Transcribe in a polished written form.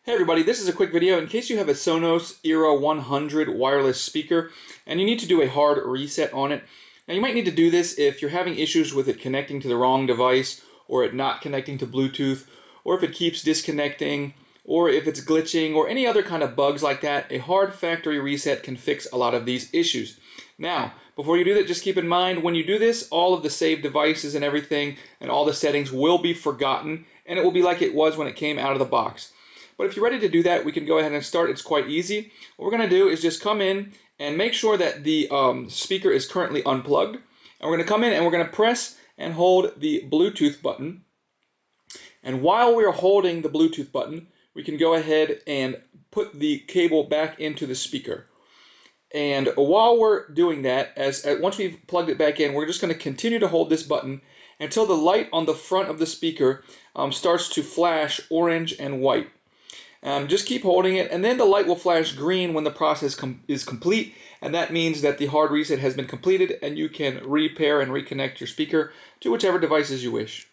Hey everybody, this is a quick video in case you have a Sonos Era 100 wireless speaker and you need to do a hard reset on it. Now you might need to do this if you're having issues with it connecting to the wrong device, or it not connecting to Bluetooth, or if it keeps disconnecting, or if it's glitching, or any other kind of bugs like that. A hard factory reset can fix a lot of these issues. Now, before you do that, just keep in mind when you do this, all of the saved devices and everything and all the settings will be forgotten, and it will be like it was when it came out of the box. But if you're ready to do that, we can go ahead and start. It's quite easy. What we're going to do is just come in and make sure that the speaker is currently unplugged. And we're going to come in and we're going to press and hold the Bluetooth button. And while we're holding the Bluetooth button, we can go ahead and put the cable back into the speaker. And while we're doing that, once we've plugged it back in, we're just going to continue to hold this button until the light on the front of the speaker starts to flash orange and white. Just keep holding it, and then the light will flash green when the process is complete, and that means that the hard reset has been completed and you can repair and reconnect your speaker to whichever devices you wish.